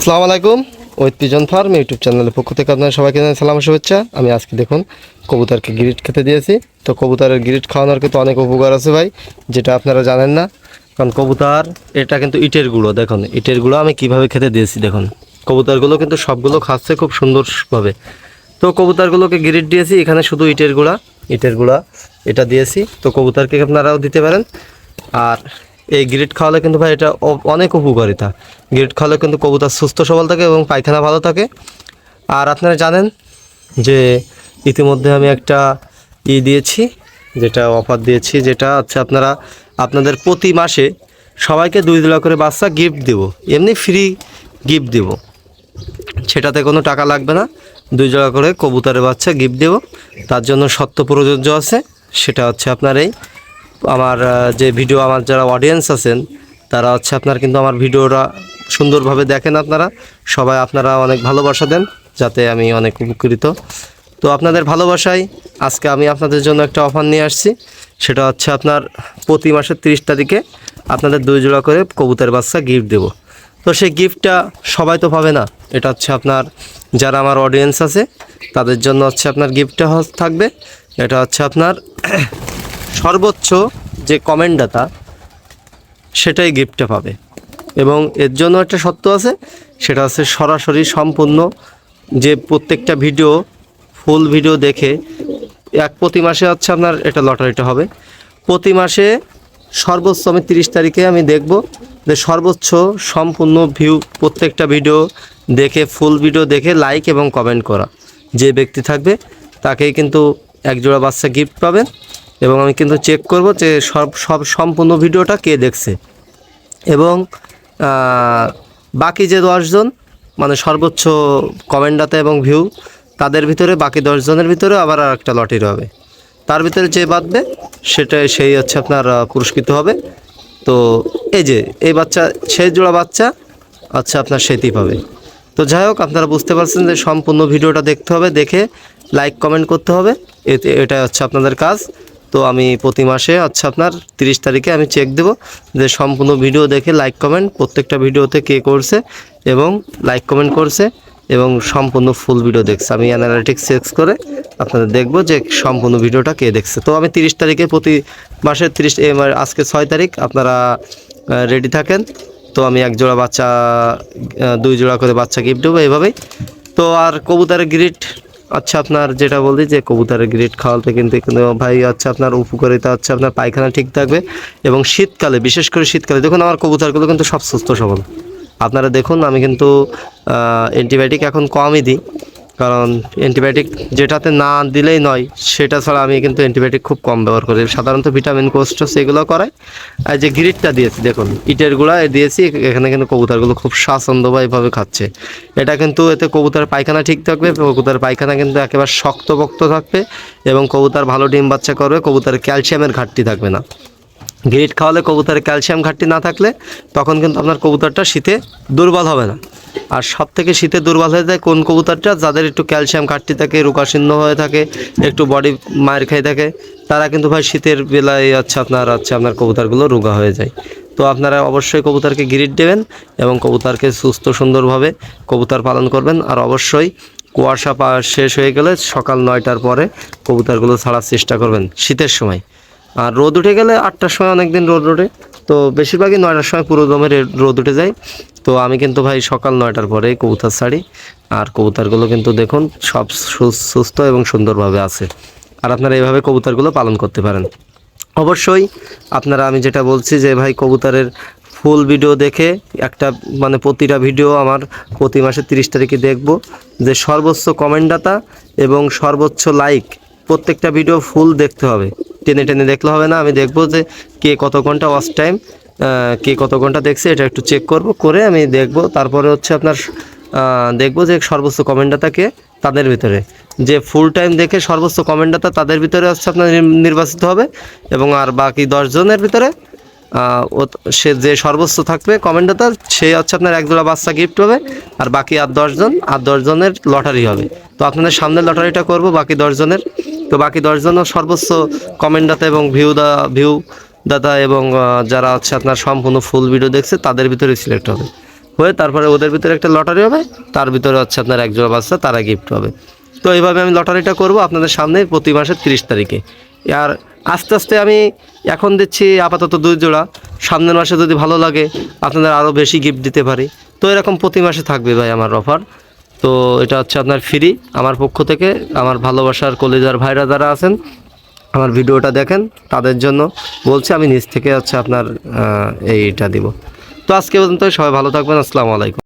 আসসালামু আলাইকুম। ওই পিজন ফার্ম ইউটিউব চ্যানেলের পক্ষ থেকে আপনাদের সবাইকে জানাই সালাম শুভেচ্ছা। আমি আজকে দেখুন কবুতরকে গিরিট খেতে দিয়েছি। তো কবুতরের গিরিট খাওয়ানোর কিন্তু অনেক উপকার আছে ভাই, যেটা আপনারা জানেন না। কারণ কবুতর এটা কিন্তু ইটের গুঁড়ো, দেখুন ইটের গুঁড়ো আমি কিভাবে খেতে দিয়েছি দেখুন। কবুতরগুলো কিন্তু সবগুলো খাচ্ছে খুব সুন্দরভাবে। তো কবুতরগুলোকে গিরিট দিয়েছি, এখানে শুধু ইটের গুঁড়া এটা দিয়েছি। তো কবুতরকে আপনারাও দিতে পারেন। আর এই গ্রিট খাওয়ালে কিন্তু ভাই এটা অনেক উপকারিতা। গ্রিট খাওয়ালে কিন্তু কবুতর সুস্থ সবল থাকে এবং পায়খানা ভালো থাকে। আর আপনারা জানেন যে ইতিমধ্যে আমি একটা দিয়েছি, যেটা অফার দিয়েছি, যেটা হচ্ছে আপনাদের প্রতি মাসে সবাইকে 2 জোড়া করে বাচ্চা গিফট দেব, এমনি ফ্রি গিফট দেব, সেটাতে কোনো টাকা লাগবে না। 2 জোড়া করে কবুতরের বাচ্চা গিফট দেব। তার জন্য শর্ত প্রযোজ্য আছে, সেটা হচ্ছে আপনার এই আমার যে ভিডিও, আমার যারা অডিয়েন্স আছেন তারা হচ্ছে আপনার কিন্তু আমার ভিডিওটা সুন্দরভাবে দেখেন, আপনারা অনেক ভালোবাসা দেন, যাতে আমি অনেক উপকৃত। তো আপনাদের ভালোবাসায় আজকে আমি আপনাদের জন্য একটা অফার নিয়ে আসছি। সেটা হচ্ছে আপনার প্রতি মাসের 30 তারিখে আপনাদের 2 জোড়া করে কবুতরের বাচ্চা গিফট দেব। তো সেই গিফটটা সবাই তো পাবে না, এটা হচ্ছে আপনার যারা আমার অডিয়েন্স আছে তাদের জন্য হচ্ছে আপনার গিফটটা থাকবে। এটা হচ্ছে আপনার সর্বোচ্চ যে কমেন্টদাতা সেটাই গিফটটা পাবে। এবং এর জন্য একটা শর্ত আছে, সেটা হচ্ছে সরাসরি সম্পূর্ণ যে প্রত্যেকটা ভিডিও ফুল ভিডিও দেখে প্রতি মাসে হচ্ছে আপনার এটা লটারিটা হবে। প্রতি মাসে সর্বোচ্চ আমি 30 তারিখে আমি দেখব যে সর্বোচ্চ সম্পূর্ণ ভিউ প্রত্যেকটা ভিডিও দেখে ফুল ভিডিও দেখে লাইক এবং কমেন্ট করা যে ব্যক্তি থাকবে তাকেই কিন্তু 1 জোড়া বাচ্চা গিফট পাবেন। এবং আমি কিন্তু চেক করব যে সব সম্পূর্ণ ভিডিওটা কে দেখছে। এবং বাকি যে 10 জন মানে সর্বোচ্চ কমেন্টদাতা এবং ভিউ তাদের ভিতরে বাকি 10 জনের ভিতরে আবার আর একটা লটারি হবে, তার ভিতরে যে বাঁধবে সেই হচ্ছে আপনার পুরস্কৃত হবে। তো এই বাচ্চা সেই জোড়া বাচ্চা আচ্ছা আপনার সেটি পাবে। তো যাই হোক, আপনারা বুঝতে পারছেন যে সম্পূর্ণ ভিডিওটা দেখতে হবে, দেখে লাইক কমেন্ট করতে হবে, এটা হচ্ছে আপনাদের কাজ। তো আমি প্রতি মাসে আচ্ছা আপনার 30 তারিখে আমি চেক দেব যে সম্পূর্ণ ভিডিও দেখে লাইক কমেন্ট প্রত্যেকটা ভিডিওতে কে করছে এবং লাইক কমেন্ট করছে এবং সম্পূর্ণ ফুল ভিডিও দেখছে। আমি অ্যানালিটিক্স চেক করে আপনাদের দেখব যে সম্পূর্ণ ভিডিওটা কে দেখছে। তো আমি 30 তারিখে প্রতি মাসের 30 আজকে 6 তারিখ, আপনারা রেডি থাকেন। তো আমি 1 জোড়া বাচ্চা 2 জোড়া করে বাচ্চা গিফট দেবো এইভাবেই। তো আর কবুতরের গ্রিট আচ্ছা আপনার যেটা বলি যে কবুতরের গ্রিট খাওয়াতে কিন্তু ভাই আচ্ছা আপনার উপকারিতা হচ্ছে আপনার পায়খানা ঠিক থাকবে। এবং শীতকালে, বিশেষ করে শীতকালে দেখুন আমার কবুতরগুলো কিন্তু সব সুস্থ সবল। আপনারা দেখুন আমি কিন্তু অ্যান্টিবায়োটিক এখন কমই দিই, কারণ অ্যান্টিবায়োটিক যেটাতে না দিলেই নয় সেটা ছাড়া আমি কিন্তু অ্যান্টিবায়োটিক খুব কম ব্যবহার করি, সাধারণত ভিটামিন কোর্স এগুলো করাই। আর যে গ্রিটটা দিয়েছি দেখুন ইটের গুঁড়া দিয়েছি, এখানে কিন্তু কবুতরগুলো খুব স্বাচ্ছন্দ্যভাবে খাচ্ছে। এটা কিন্তু এতে কবুতরের পায়খানা ঠিক থাকবে, কবুতরের পায়খানা কিন্তু একেবারে শক্তপোক্ত থাকবে এবং কবুতর ভালো ডিম বাচ্চা করবে, কবুতরের ক্যালসিয়ামের ঘাটতি থাকবে না। গ্রিট খাওয়ালে কবুতরের ক্যালসিয়াম ঘাটতি না থাকলে তখন কিন্তু আপনার কবুতরটা শীতে দুর্বল হবে না। আর সব থেকে শীতে দুর্বল হয়ে যায় কোন কবুতরটা, যাদের একটু ক্যালসিয়াম ঘাটতি থাকে, রোগাশীর্ণ হয়ে থাকে, একটু বডি মায়ের খেয়ে থাকে, তারা কিন্তু ভাই শীতের বেলায় আপনার কবুতরগুলো রোগা হয়ে যায়। তো আপনারা অবশ্যই কবুতরকে গ্রিট দেবেন এবং কবুতরকে সুস্থ সুন্দরভাবে কবুতর পালন করবেন। আর অবশ্যই কুয়াশা শেষ হয়ে গেলে সকাল 9টার পরে কবুতরগুলো ছাড়ার চেষ্টা করবেন শীতের সময়। আর রোদ উঠে গেলে 8টার সময় অনেক দিন রোদ ওঠে, তো বেশিরভাগই 9টার সময় পুরো দমে রোদ উঠে যায়। তো আমি কিন্তু ভাই সকাল 9টার পরে কবুতর ছাড়ি। আর কবুতরগুলো কিন্তু দেখুন সব সুস্থ এবং সুন্দরভাবে আছে। আর আপনারা এইভাবে কবুতরগুলো পালন করতে পারেন। অবশ্যই আপনারা, আমি যেটা বলছি যে ভাই কবুতরের ফুল ভিডিও দেখে একটা প্রতিটা ভিডিও আমার প্রতি মাসে 30 তারিখে দেখব যে সর্বোচ্চ কমেন্টদাতা এবং সর্বোচ্চ লাইক প্রত্যেকটা ভিডিও ফুল দেখতে হবে, টেনে টেনে দেখলে হবে না। আমি দেখব যে কে কত ঘন্টা ওয়াচ টাইম, কে কত ঘন্টা দেখছে, এটা একটু চেক করব, করে আমি দেখব। তারপরে হচ্ছে আপনার দেখব যে সর্বোচ্চ কমেন্টদাতাকে, তাদের ভিতরে যে ফুল টাইম দেখে সর্বোচ্চ কমেন্টদাতা তাদের ভিতরে হচ্ছে আপনার নির্বাচিত হবে। এবং আর বাকি 10 জনের ভিতরে সে যে সর্বোচ্চ থাকবে কমেন্টদাতা সে হচ্ছে আপনার 1 জোড়া বাচ্চা গিফট হবে। আর বাকি আর 10 জনের লটারি হবে। তো আপনাদের সামনে লটারিটা করব বাকি 10 জনের। তো বাকি 10 জন সর্বোচ্চ কমেন্টদাতা এবং ভিউ দাতা এবং যারা হচ্ছে আপনার সম্পূর্ণ ফুল ভিডিও দেখছে তাদের ভিতরে সিলেক্ট হবে। হয়ে তারপরে ওদের ভিতরে একটা লটারি হবে, তার ভিতরে হচ্ছে আপনার এক জোড়া বাচ্চা তারা গিফট হবে। তো এইভাবে আমি লটারিটা করব আপনাদের সামনে প্রতি মাসের 30 তারিখে। আর আস্তে আস্তে আমি এখন দিচ্ছি আপাতত 2 জোড়া, সামনের মাসে যদি ভালো লাগে আপনাদের আরও বেশি গিফট দিতে পারি। তো এরকম প্রতি মাসে থাকবে ভাই আমার অফার। তো এটা হচ্ছে আপনার ফ্রি আমার পক্ষ থেকে। আমার ভালোবাসার কলিজার ভাইরা যারা আছেন আমার ভিডিওটা দেখেন তাদের জন্য বলছি, আমি নিজ থেকে হচ্ছে আপনার এইটা দিব। তো আজকে পর্যন্ত সবাই ভালো থাকবেন। আসসালামু আলাইকুম।